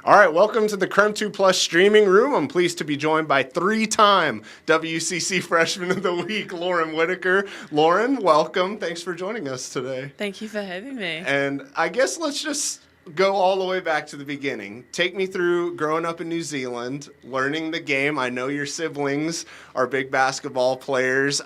All right, welcome to the KREM 2 Plus streaming room. I'm pleased to be joined by three-time WCC Freshman of the Week, Lauren Whittaker. Lauren, welcome. Thanks for joining us today. Thank you for having me. And I guess let's just go all the way back to the beginning. Take me through growing up in New Zealand, learning the game. I know your siblings are big basketball players.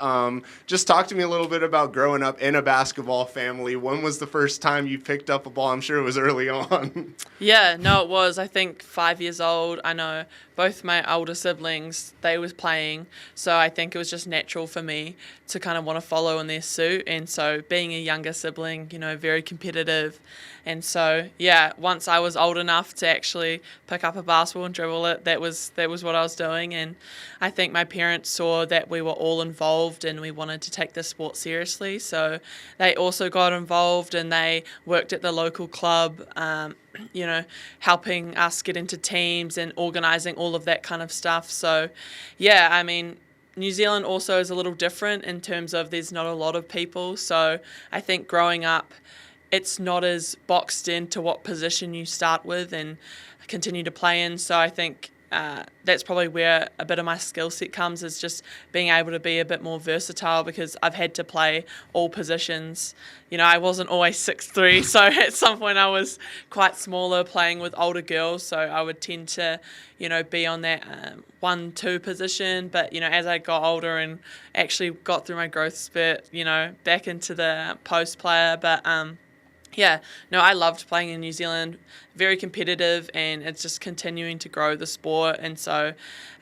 Just talk to me a little bit about growing up in a basketball family. When was the first time you picked up a ball? I'm sure it was early on. Yeah, no, it was. I think 5 years old. I know both my older siblings, they was playing. So I think it was just natural for me to kind of want to follow in their suit. And so being a younger sibling, very competitive. And so, yeah, once I was old enough to actually pick up a basketball and dribble it, that was what I was doing. And I think my parents saw that we were all involved and we wanted to take this sport seriously. So they also got involved and they worked at the local club, helping us get into teams and organising all of that kind of stuff. So, yeah, I mean, New Zealand also is a little different in terms of there's not a lot of people. So I think growing up, it's not as boxed into what position you start with and continue to play in. So I think that's probably where a bit of my skill set comes, is just being able to be a bit more versatile, because I've had to play all positions. I wasn't always 6'3", so at some point I was quite smaller playing with older girls, so I would tend to, be on that 1-2 position. But, as I got older and actually got through my growth spurt, back into the post player. But yeah, no, I loved playing in New Zealand, very competitive, and it's just continuing to grow the sport. And so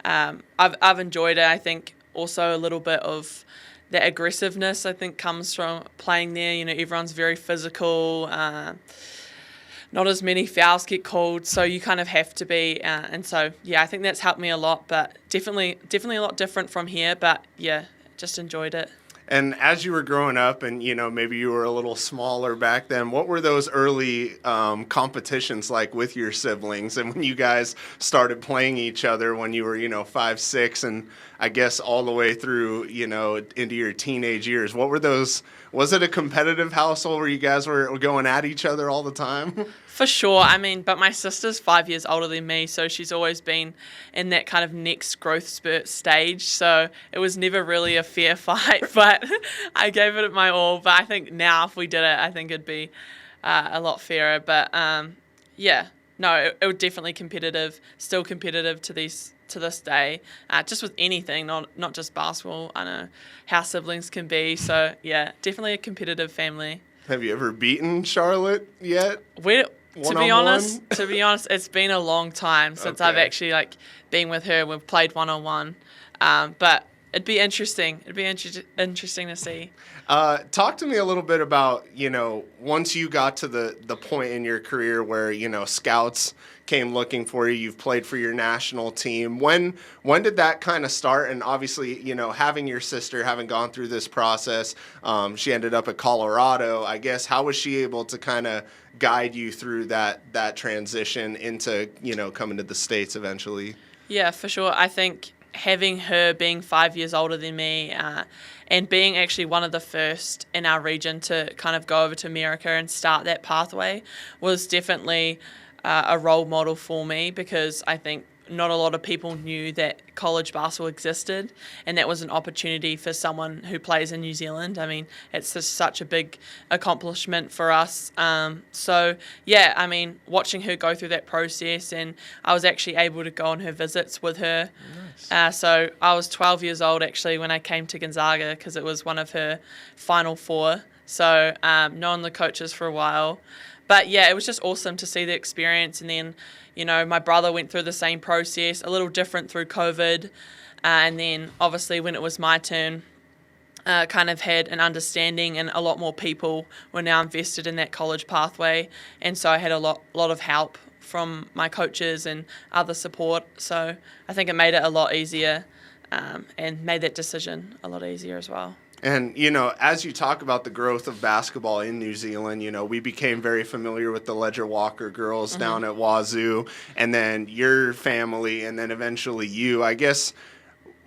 I've enjoyed it. I think also a little bit of the aggressiveness, I think, comes from playing there. Everyone's very physical, not as many fouls get called, so you kind of have to be. And so, yeah, I think that's helped me a lot, but definitely a lot different from here. But, yeah, just enjoyed it. And as you were growing up and, maybe you were a little smaller back then, what were those early competitions like with your siblings? And when you guys started playing each other when you were, 5, 6, and I guess all the way through, into your teenage years, what were those? Was it a competitive household where you guys were going at each other all the time? For sure. I mean, but my sister's 5 years older than me, so she's always been in that kind of next growth spurt stage. So it was never really a fair fight, but I gave it my all. But I think now if we did it, I think it'd be a lot fairer. But yeah, no, it was definitely competitive, still competitive to this day, just with anything, not just basketball. I know how siblings can be. So yeah, definitely a competitive family. Have you ever beaten Charlotte yet? To be honest, it's been a long time since I've actually been with her. We've played one-on-one, but it'd be interesting. It'd be interesting to see. Talk to me a little bit about, once you got to the point in your career where, scouts came looking for you, you've played for your national team. When did that kind of start? And obviously, having your sister, having gone through this process, she ended up at Colorado. I guess, how was she able to kind of guide you through that transition into, coming to the States eventually? Yeah, for sure. I think having her being 5 years older than me and being actually one of the first in our region to kind of go over to America and start that pathway was definitely a role model for me, because I think not a lot of people knew that college basketball existed, and that was an opportunity for someone who plays in New Zealand. I mean, it's just such a big accomplishment for us. So, yeah, I mean, watching her go through that process, and I was actually able to go on her visits with her. Nice. So I was 12 years old, actually, when I came to Gonzaga, because it was one of her Final Four. So known the coaches for a while. But, yeah, it was just awesome to see the experience. And then, my brother went through the same process, a little different through COVID. And then, obviously, when it was my turn, kind of had an understanding, and a lot more people were now invested in that college pathway. And so I had a lot of help from my coaches and other support. So I think it made it a lot easier and made that decision a lot easier as well. And, as you talk about the growth of basketball in New Zealand, we became very familiar with the Ledger Walker girls down at Wazoo, and then your family, and then eventually you. I guess,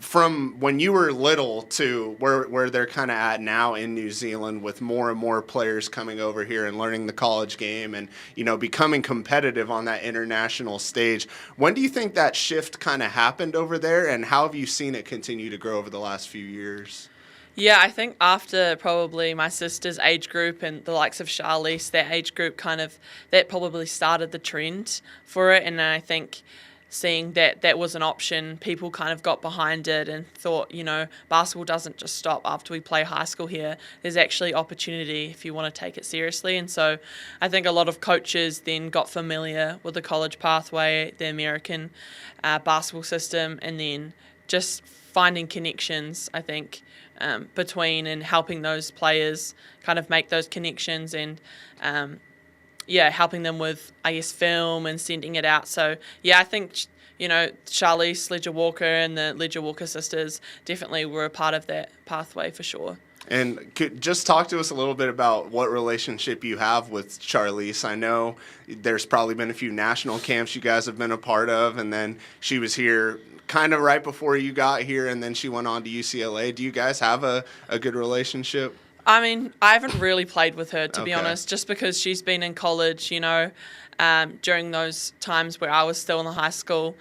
from when you were little to where they're kind of at now in New Zealand, with more and more players coming over here and learning the college game and, becoming competitive on that international stage, when do you think that shift kind of happened over there, and how have you seen it continue to grow over the last few years? Yeah, I think after probably my sister's age group and the likes of Charlize, that age group that probably started the trend for it. And I think seeing that was an option, people kind of got behind it and thought, basketball doesn't just stop after we play high school here. There's actually opportunity if you want to take it seriously. And so I think a lot of coaches then got familiar with the college pathway, the American basketball system, and then just finding connections, I think, between and helping those players kind of make those connections and helping them with, I guess, film and sending it out. So, I think, Charlize Ledger-Walker and the Ledger-Walker sisters definitely were a part of that pathway for sure. And could just talk to us a little bit about what relationship you have with Charlize. I know there's probably been a few national camps you guys have been a part of, and then she was here kind of right before you got here, and then she went on to UCLA. Do you guys have a good relationship? I mean, I haven't really played with her, to be honest, just because she's been in college, during those times where I was still in the high school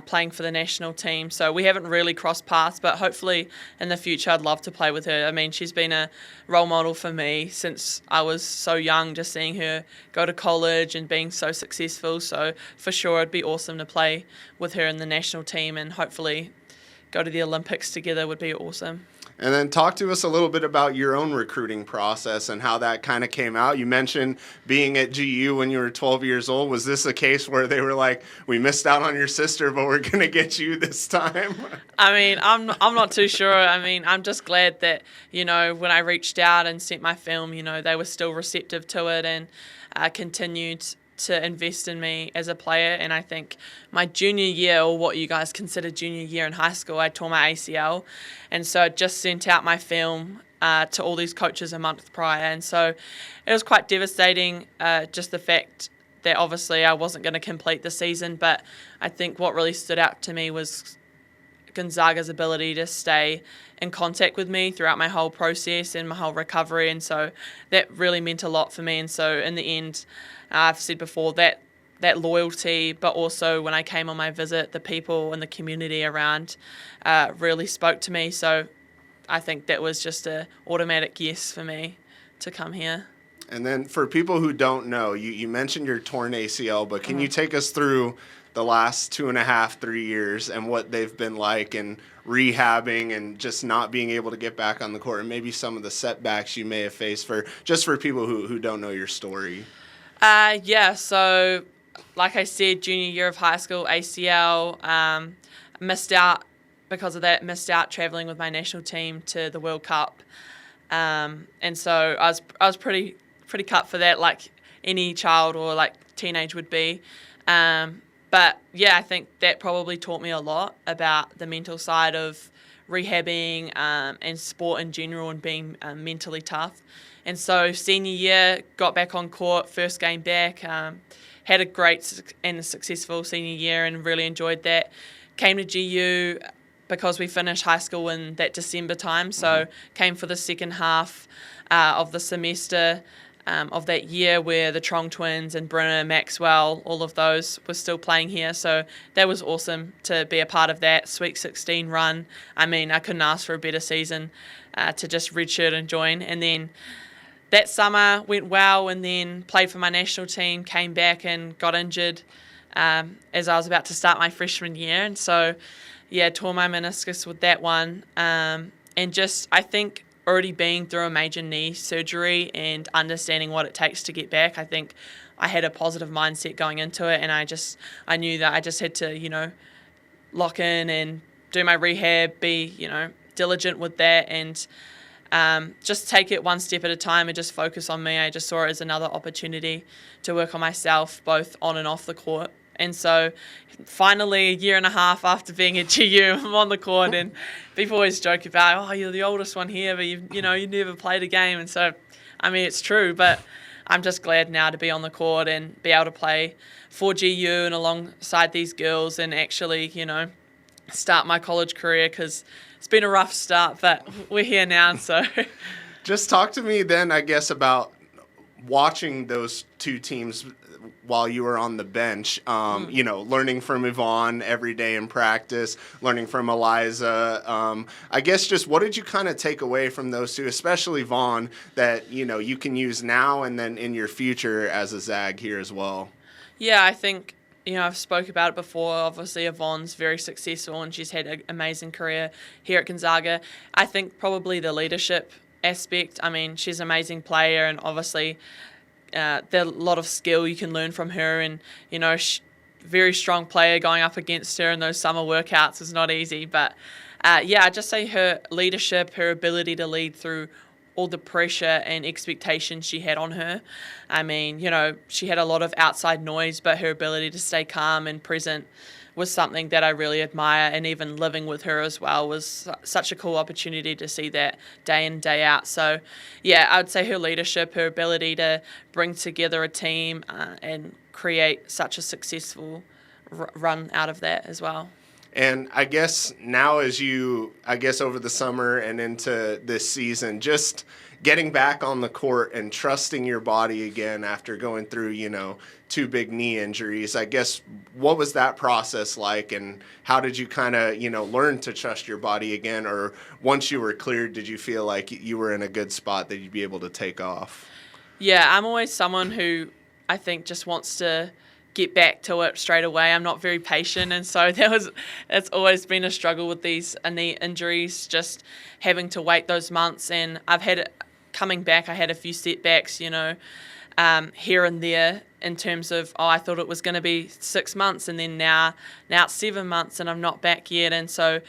playing for the national team. So we haven't really crossed paths, but hopefully in the future I'd love to play with her. I mean, she's been a role model for me since I was so young, just seeing her go to college and being so successful. So for sure it'd be awesome to play with her in the national team, and hopefully go to the Olympics together would be awesome. And then talk to us a little bit about your own recruiting process and how that kind of came out. You mentioned being at GU when you were 12 years old. Was this a case where they were like, we missed out on your sister, but we're going to get you this time? I mean, I'm not too sure. I mean, I'm just glad that, when I reached out and sent my film, they were still receptive to it and continued to invest in me as a player. And I think my junior year, or what you guys consider junior year in high school, I tore my ACL, and so I just sent out my film to all these coaches a month prior, and so it was quite devastating, just the fact that obviously I wasn't going to complete the season. But I think what really stood out to me was Gonzaga's ability to stay in contact with me throughout my whole process and my whole recovery, and so that really meant a lot for me. And so in the end, I've said before that loyalty, but also when I came on my visit, the people and the community around really spoke to me. So I think that was just an automatic yes for me to come here. And then for people who don't know, you mentioned your torn ACL, but can you take us through the last 2.5, 3 years and what they've been like, and rehabbing and just not being able to get back on the court, and maybe some of the setbacks you may have faced for people who don't know your story? So like I said, junior year of high school, ACL, missed out traveling with my national team to the World Cup. And so I was pretty cut for that, like any child or like teenage would be. But yeah, I think that probably taught me a lot about the mental side of rehabbing and sport in general, and being mentally tough. And so senior year, got back on court, first game back, had a great and successful senior year and really enjoyed that. Came to GU because we finished high school in that December time, so came for the second half of the semester of that year, where the Trong twins and Brenner, Maxwell, all of those were still playing here. So that was awesome to be a part of that Sweet 16 run. I mean, I couldn't ask for a better season to just redshirt and join. And then that summer went well, and then played for my national team, came back and got injured as I was about to start my freshman year. And so, tore my meniscus with that one. And just, I think, already being through a major knee surgery and understanding what it takes to get back, I think I had a positive mindset going into it, and I knew that I just had to, lock in and do my rehab, be, diligent with that, and just take it one step at a time and just focus on me. I just saw it as another opportunity to work on myself, both on and off the court. And so finally, a year and a half after being at GU, I'm on the court, and people always joke about, oh, you're the oldest one here, but you never played a game. And so, I mean, it's true, but I'm just glad now to be on the court and be able to play for GU and alongside these girls, and actually, start my college career, because it's been a rough start, but we're here now. So Just talk to me then, I guess, about watching those two teams while you were on the bench, learning from Yvonne every day in practice, learning from Eliza. I guess just what did you kind of take away from those two, especially Yvonne, that, you can use now and then in your future as a Zag here as well? Yeah, I think, I've spoke about it before. Obviously, Yvonne's very successful and she's had an amazing career here at Gonzaga. I think probably the leadership aspect. I mean, she's an amazing player, and obviously there's a lot of skill you can learn from her, and very strong player. Going up against her in those summer workouts is not easy, but I'd just say her leadership, her ability to lead through all the pressure and expectations she had on her. I mean, she had a lot of outside noise, but her ability to stay calm and present was something that I really admire, and even living with her as well was such a cool opportunity to see that day in, day out. So, I would say her leadership, her ability to bring together a team and create such a successful run out of that as well. And I guess now over the summer and into this season, just getting back on the court and trusting your body again after going through, 2 big knee injuries, I guess, what was that process like, and how did you kind of, learn to trust your body again? Or once you were cleared, did you feel like you were in a good spot that you'd be able to take off? Yeah, I'm always someone who I think just wants to get back to it straight away. I'm not very patient, and so it's always been a struggle with these knee injuries, just having to wait those months. And coming back, I had a few setbacks, here and there, in terms of, I thought it was going to be 6 months, and then now it's 7 months and I'm not back yet. And so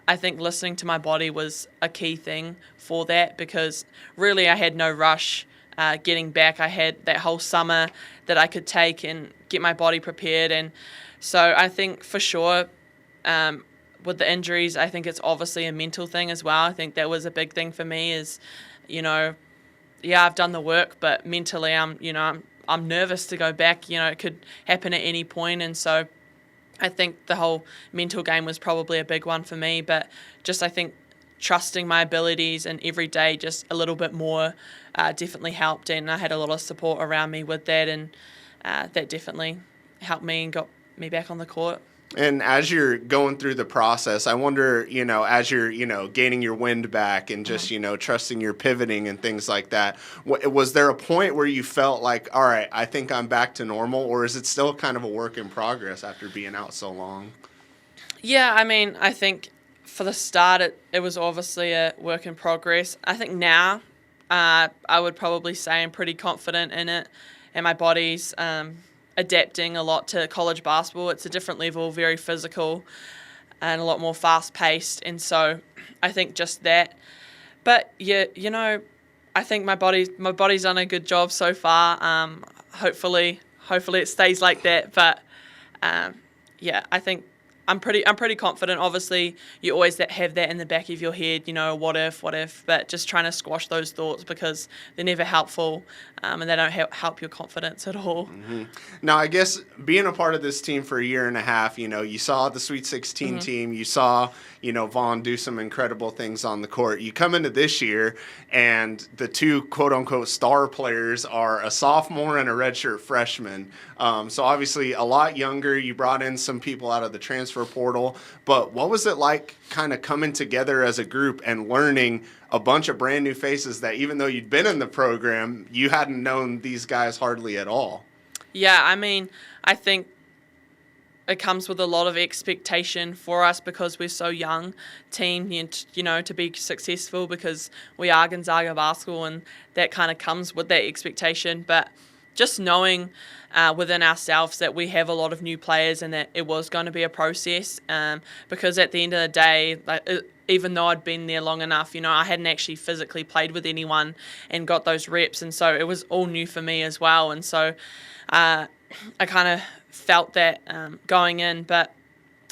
I think listening to my body was a key thing for that, because really I had no rush getting back. I had that whole summer that I could take and get my body prepared. And so I think for sure with the injuries, I think it's obviously a mental thing as well. I think that was a big thing for me is, I've done the work, but mentally I'm nervous to go back. It could happen at any point. And so I think the whole mental game was probably a big one for me. But I think trusting my abilities and every day just a little bit more definitely helped. And I had a lot of support around me with that. And that definitely helped me and got me back on the court. And as you're going through the process, I wonder, as you're, gaining your wind back and just, trusting your pivoting and things like that, was there a point where you felt like, all right, I think I'm back to normal, or is it still kind of a work in progress after being out so long? Yeah, I mean, I think for the start, it was obviously a work in progress. I think now I would probably say I'm pretty confident in it, and my body's adapting a lot to college basketball. It's a different level, very physical and a lot more fast-paced, and so I think just that. But I think my body's done a good job so far. Hopefully it stays like that. But I think I'm pretty confident. Obviously, you always have that in the back of your head, what if, but just trying to squash those thoughts, because they're never helpful, and they don't help your confidence at all. Mm-hmm. Now, I guess being a part of this team for a year and a half, you saw the Sweet 16 team, you saw, Vaughn do some incredible things on the court. You come into this year, and the two quote-unquote star players are a sophomore and a redshirt freshman. So obviously a lot younger. You brought in some people out of the transfer portal. But what was it like kind of coming together as a group and learning a bunch of brand new faces that even though you'd been in the program, you hadn't known these guys hardly at all? Yeah, I mean, I think it comes with a lot of expectation for us because we're so young team, to be successful, because we are Gonzaga basketball, and that kind of comes with that expectation. But just knowing within ourselves that we have a lot of new players and that it was going to be a process, because at the end of the day, even though I'd been there long enough, I hadn't actually physically played with anyone and got those reps, and so it was all new for me as well. And so I kind of felt that going in, but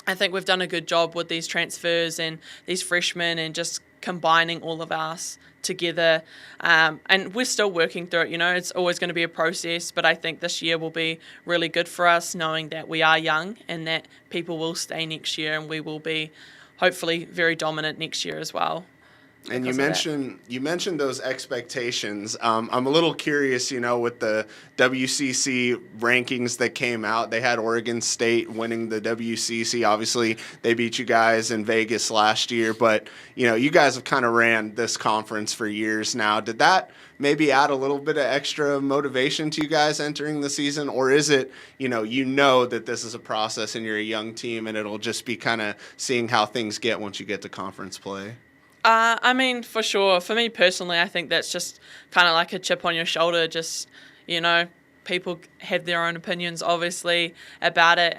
I think we've done a good job with these transfers and these freshmen, and just combining all of us together, and we're still working through it. It's always going to be a process, but I think this year will be really good for us, knowing that we are young and that people will stay next year, and we will be hopefully very dominant next year as well. And you mentioned those expectations. I'm a little curious, with the WCC rankings that came out. They had Oregon State winning the WCC. Obviously, they beat you guys in Vegas last year, but you guys have kind of ran this conference for years now. Did that maybe add a little bit of extra motivation to you guys entering the season, or is it that this is a process and you're a young team and it'll just be kind of seeing how things get once you get to conference play? For sure. For me personally, I think that's just kind of like a chip on your shoulder. Just, people have their own opinions, obviously, about it.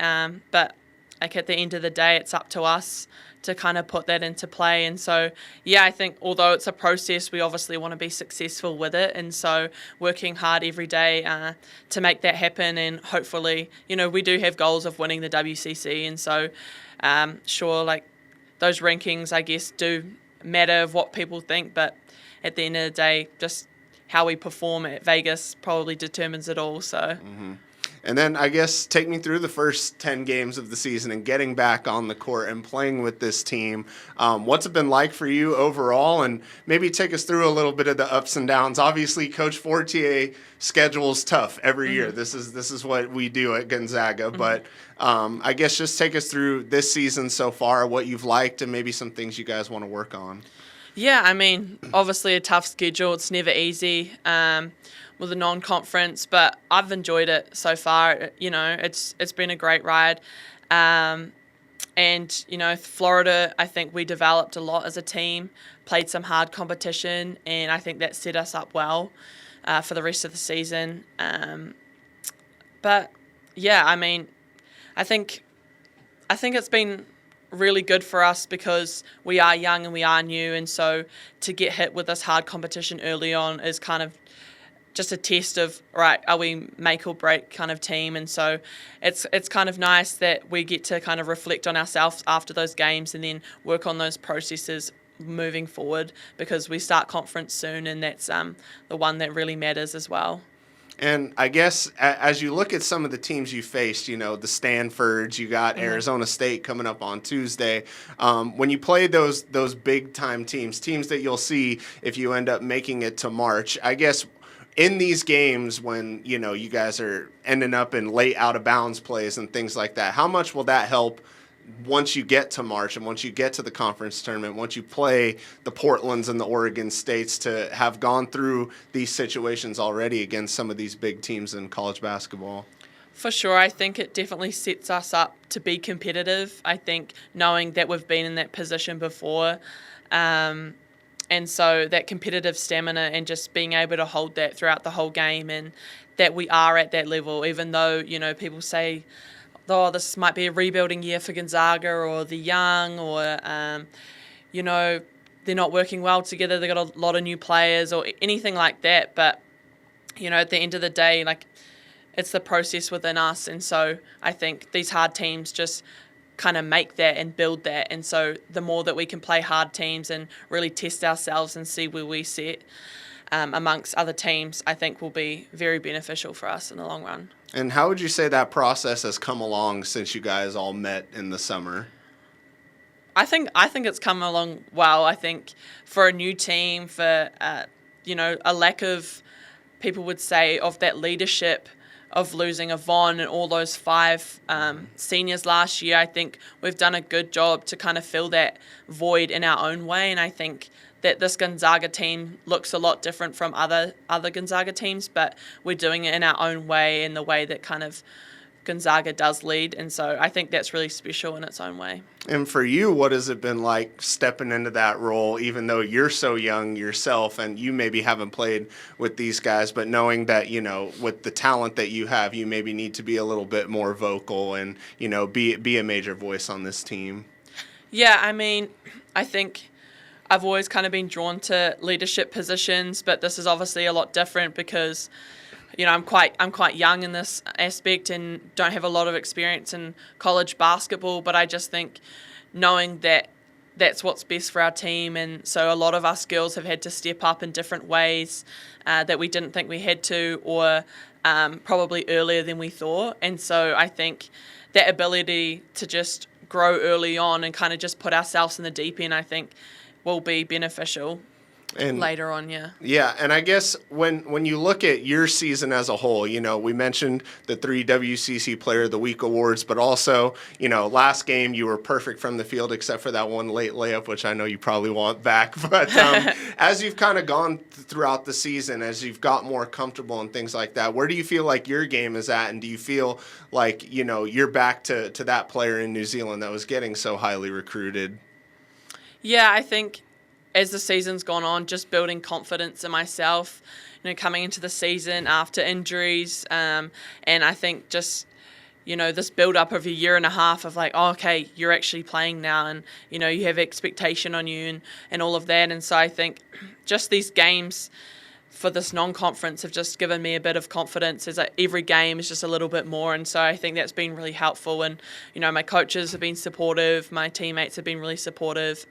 But like at the end of the day, it's up to us to kind of put that into play. And so, yeah, I think although it's a process, we obviously want to be successful with it. And so working hard every day to make that happen. And hopefully, we do have goals of winning the WCC. And so, sure, like those rankings, I guess, do matter of what people think, but at the end of the day, just how we perform at Vegas probably determines it all. So, And then I guess take me through the first 10 games of the season and getting back on the court and playing with this team. What's it been like for you overall? And maybe take us through a little bit of the ups and downs. Obviously, Coach Fortier schedule's tough every year. This is what we do at Gonzaga. But I guess just take us through this season so far, what you've liked, and maybe some things you guys want to work on. Yeah, obviously a tough schedule. It's never easy with a non-conference, but I've enjoyed it so far. It's been a great ride. And, Florida, I think we developed a lot as a team, played some hard competition, and I think that set us up well for the rest of the season. But, yeah, I think it's been really good for us because we are young and we are new, and so to get hit with this hard competition early on is kind of just a test of, right, are we make or break kind of team? And so it's kind of nice that we get to kind of reflect on ourselves after those games and then work on those processes moving forward, because we start conference soon, and that's the one that really matters as well. And I guess as you look at some of the teams you faced, the Stanfords, you got Arizona State coming up on Tuesday. When you play those big-time teams that you'll see if you end up making it to March, I guess in these games when, you guys are ending up in late out-of-bounds plays and things like that, how much will that help once you get to March and once you get to the conference tournament, once you play the Portlands and the Oregon States, to have gone through these situations already against some of these big teams in college basketball? For sure. I think it definitely sets us up to be competitive. I think knowing that we've been in that position before, and so that competitive stamina and just being able to hold that throughout the whole game, and that we are at that level, even though, people say, oh, this might be a rebuilding year for Gonzaga, or the young, or, they're not working well together, they've got a lot of new players or anything like that. But, at the end of the day, like, it's the process within us. And so I think these hard teams just kind of make that and build that. And so the more that we can play hard teams and really test ourselves and see where we sit amongst other teams, I think will be very beneficial for us in the long run. And how would you say that process has come along since you guys all met in the summer? I think it's come along well. I think for a new team, for a lack of, people would say, of that leadership of losing Yvonne and all those 5 seniors last year, I think we've done a good job to kind of fill that void in our own way. And I think that this Gonzaga team looks a lot different from other Gonzaga teams, but we're doing it in our own way, in the way that kind of Gonzaga does lead. And so I think that's really special in its own way. And for you, what has it been like stepping into that role, even though you're so young yourself and you maybe haven't played with these guys, but knowing that, with the talent that you have, you maybe need to be a little bit more vocal and, be a major voice on this team? Yeah, I think I've always kind of been drawn to leadership positions, but this is obviously a lot different because, I'm quite young in this aspect and don't have a lot of experience in college basketball. But I just think knowing that that's what's best for our team. And so a lot of us girls have had to step up in different ways that we didn't think we had to, or probably earlier than we thought. And so I think that ability to just grow early on and kind of just put ourselves in the deep end, I think, will be beneficial later on. Yeah, and I guess when you look at your season as a whole, we mentioned the 3 WCC Player of the Week awards, but also, last game you were perfect from the field except for that one late layup, which I know you probably want back. But as you've kind of gone throughout the season, as you've got more comfortable and things like that, where do you feel like your game is at, and do you feel like, you're back to that player in New Zealand that was getting so highly recruited? Yeah, I think as the season's gone on, just building confidence in myself, coming into the season after injuries. And I think just, this build-up of a year and a half of like, oh, okay, you're actually playing now, and, you have expectation on you and all of that. And so I think just these games for this non-conference have just given me a bit of confidence, as every game is just a little bit more. And so I think that's been really helpful. And, my coaches have been supportive, my teammates have been really supportive.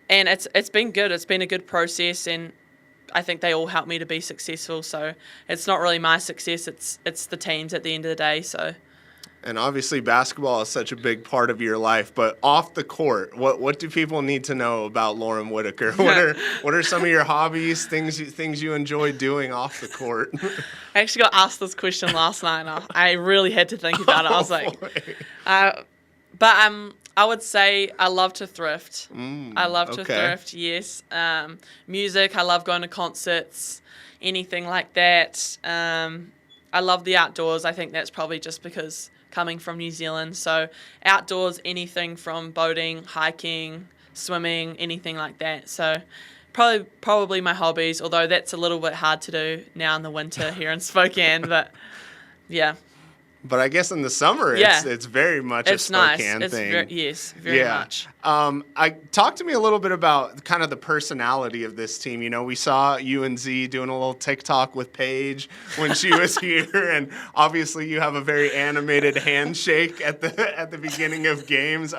And it's been good. It's been a good process, and I think they all help me to be successful. So it's not really my success; it's the team's at the end of the day. So. And obviously, basketball is such a big part of your life. But off the court, what do people need to know about Lauren Whittaker? What are some of your hobbies, things you enjoy doing off the court? I actually got asked this question last night, and I really had to think about it. I was like, I would say I love to thrift. I love to thrift, yes. Music, I love going to concerts, anything like that. I love the outdoors. I think that's probably just because coming from New Zealand. So outdoors, anything from boating, hiking, swimming, anything like that. So probably my hobbies, although that's a little bit hard to do now in the winter here in Spokane. But, yeah. But I guess in the summer, it's very much a Spokane nice. thing. Very much. Talk to me a little bit about kind of the personality of this team. We saw you and Z doing a little TikTok with Paige when she was here, and obviously you have a very animated handshake at the beginning of games.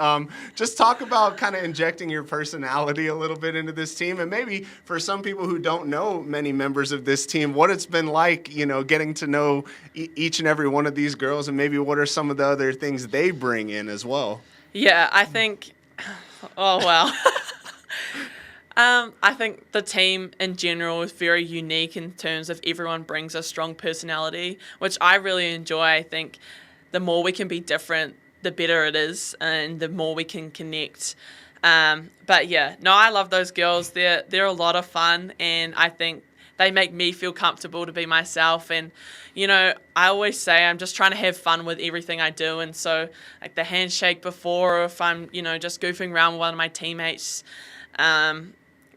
Just talk about kind of injecting your personality a little bit into this team, and maybe for some people who don't know many members of this team, what it's been like, getting to know each and every one of these girls. And maybe what are some of the other things they bring in as well? Yeah, I think, I think the team in general is very unique in terms of everyone brings a strong personality, which I really enjoy. I think the more we can be different, the better it is, and the more we can connect. But yeah, no, I love those girls. They're a lot of fun, and I think they make me feel comfortable to be myself. And, I always say I'm just trying to have fun with everything I do. And so, like the handshake before, or if I'm, just goofing around with one of my teammates,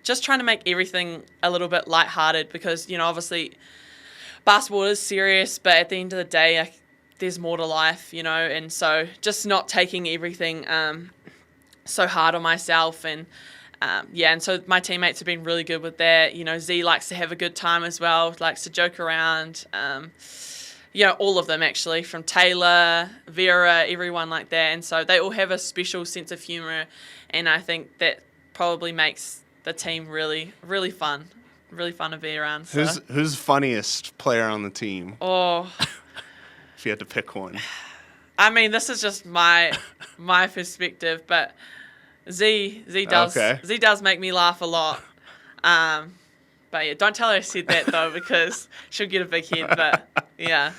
just trying to make everything a little bit lighthearted because, obviously basketball is serious, but at the end of the day, there's more to life, and so just not taking everything so hard on myself. And and so my teammates have been really good with that. Z likes to have a good time as well, likes to joke around. All of them actually, from Taylor, Vera, everyone like that. And so they all have a special sense of humor, and I think that probably makes the team really, really fun to be around. So. Who's funniest player on the team? Oh, if you had to pick one. I mean, this is just my perspective, but Z does make me laugh a lot. But yeah, don't tell her I said that though, because she'll get a big head. But yeah.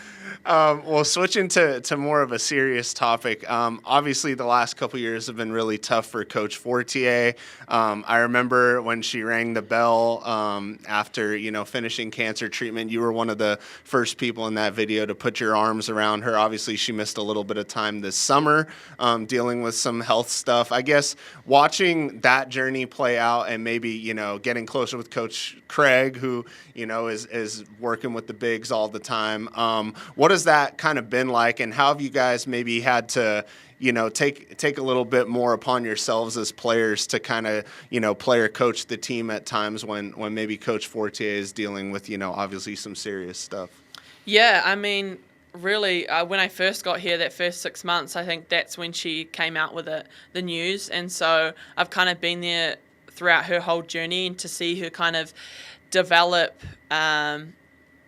Well, switching to more of a serious topic, obviously the last couple years have been really tough for Coach Fortier. I remember when she rang the bell after, finishing cancer treatment, you were one of the first people in that video to put your arms around her. Obviously, she missed a little bit of time this summer dealing with some health stuff. I guess watching that journey play out and maybe, getting closer with Coach Craig, who, is working with the bigs all the time. What has that kind of been like, and how have you guys maybe had to, take a little bit more upon yourselves as players to kind of, player coach the team at times when maybe Coach Fortier is dealing with, obviously some serious stuff? Yeah, I mean, really, when I first got here, that first 6 months, I think that's when she came out with the news. And so I've kind of been there throughout her whole journey, and to see her kind of develop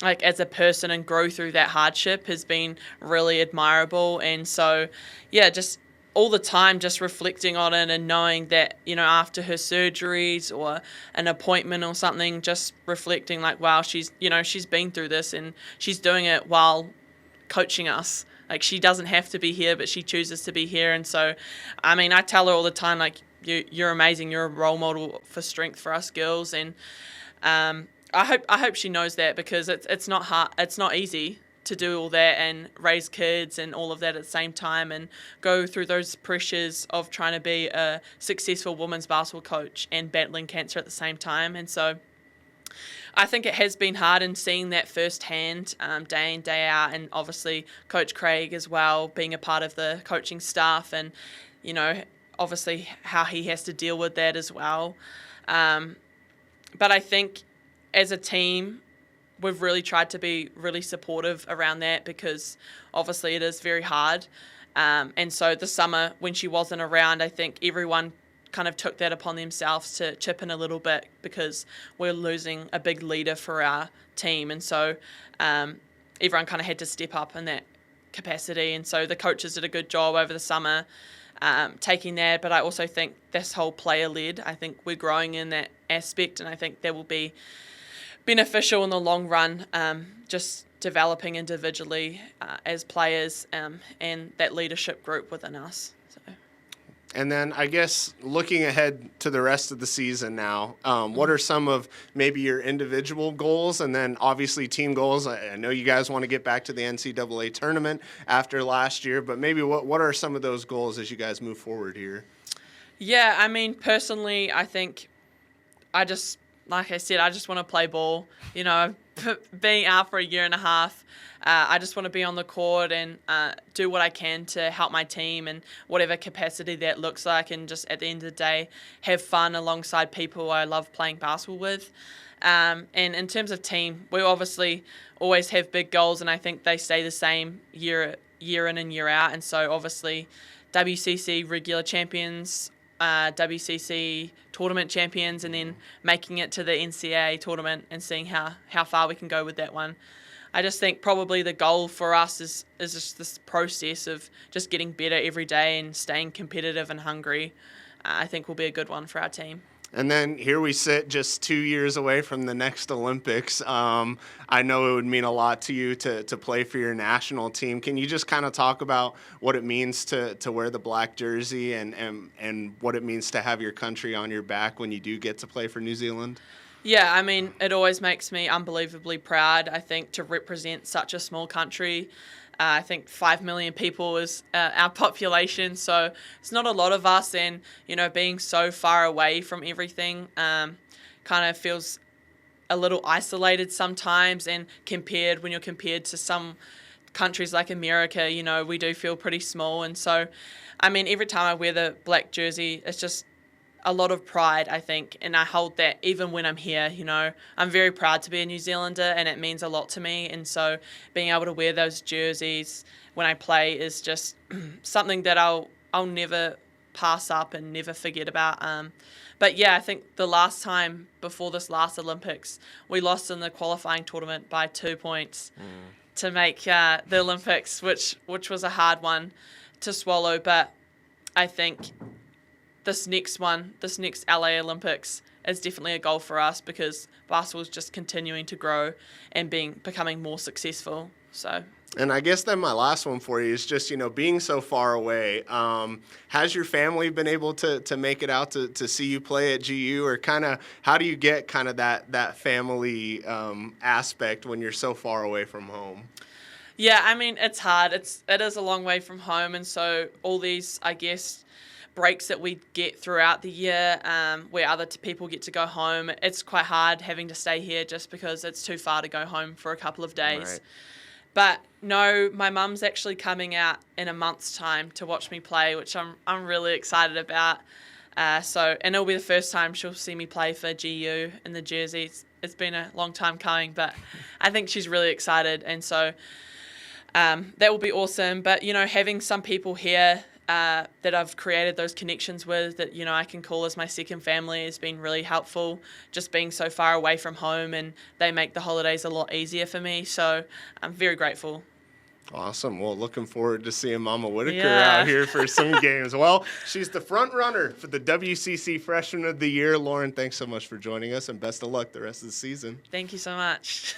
like as a person and grow through that hardship has been really admirable. And so, yeah, just all the time just reflecting on it and knowing that, you know, after her surgeries or an appointment or something, just reflecting like, wow, she's been through this and she's doing it while coaching us. Like, she doesn't have to be here, but she chooses to be here. And so, I mean, I tell her all the time, like, you're amazing. You're a role model for strength for us girls. And I hope she knows that, because it's not hard. It's not easy to do all that and raise kids and all of that at the same time, and go through those pressures of trying to be a successful women's basketball coach and battling cancer at the same time. And so I think it has been hard, and seeing that firsthand, day in, day out, and obviously Coach Craig as well, being a part of the coaching staff, and, you know, obviously how he has to deal with that as well. But I think as a team, we've really tried to be really supportive around that, because obviously it is very hard. And so the summer when she wasn't around, I think everyone kind of took that upon themselves to chip in a little bit, because we're losing a big leader for our team. And so everyone kind of had to step up in that capacity. And so the coaches did a good job over the summer taking that. But I also think this whole player-led, I think we're growing in that aspect, and I think that will be beneficial in the long run, just developing individually as players, and that leadership group within us. So. And then I guess looking ahead to the rest of the season now, what are some of maybe your individual goals, and then obviously team goals? I know you guys want to get back to the NCAA tournament after last year, but maybe what are some of those goals as you guys move forward here? Yeah, I mean, personally, I think like I said, I just want to play ball. You know, being out for a year and a half, I just want to be on the court and do what I can to help my team in whatever capacity that looks like, and just at the end of the day, have fun alongside people I love playing basketball with. And in terms of team, we obviously always have big goals, and I think they stay the same year in and year out. And so obviously WCC regular champions, WCC tournament champions, and then making it to the NCAA tournament and seeing how far we can go with that one. I just think probably the goal for us is just this process of just getting better every day and staying competitive and hungry. I think will be a good one for our team. And then here we sit just 2 years away from the next Olympics. I know it would mean a lot to you to play for your national team. Can you just kind of talk about what it means to wear the black jersey, and what it means to have your country on your back when you do get to play for New Zealand? Yeah, I mean, it always makes me unbelievably proud, I think, to represent such a small country. I think 5 million people is our population, so it's not a lot of us, and, you know, being so far away from everything kind of feels a little isolated sometimes, and when you're compared to some countries like America, you know, we do feel pretty small. And so, I mean, every time I wear the black jersey, it's just a lot of pride, I think, and I hold that even when I'm here. You know, I'm very proud to be a New Zealander, and it means a lot to me. And so being able to wear those jerseys when I play is just something that I'll never pass up and never forget about. But yeah, I think the last time before this last Olympics, we lost in the qualifying tournament by 2 points to make the Olympics, which was a hard one to swallow. But I think this next LA Olympics is definitely a goal for us, because basketball is just continuing to grow and becoming more successful. So. And I guess then my last one for you is just, you know, being so far away, has your family been able to make it out to see you play at GU, or kind of how do you get kind of that family aspect when you're so far away from home? Yeah, I mean, it's hard. It is a long way from home, and so all these, I guess, breaks that we get throughout the year where other people get to go home, it's quite hard having to stay here just because it's too far to go home for a couple of days. Right. But no, my mum's actually coming out in a month's time to watch me play, which I'm really excited about. And it'll be the first time she'll see me play for GU in the jersey. It's been a long time coming, but I think she's really excited. And so that will be awesome. But, having some people here that I've created those connections with that, I can call as my second family has been really helpful, just being so far away from home, and they make the holidays a lot easier for me. So I'm very grateful. Awesome. Well, looking forward to seeing Mama Whittaker out here for some games. Well, she's the front runner for the WCC Freshman of the Year. Lauren, thanks so much for joining us, and best of luck the rest of the season. Thank you so much.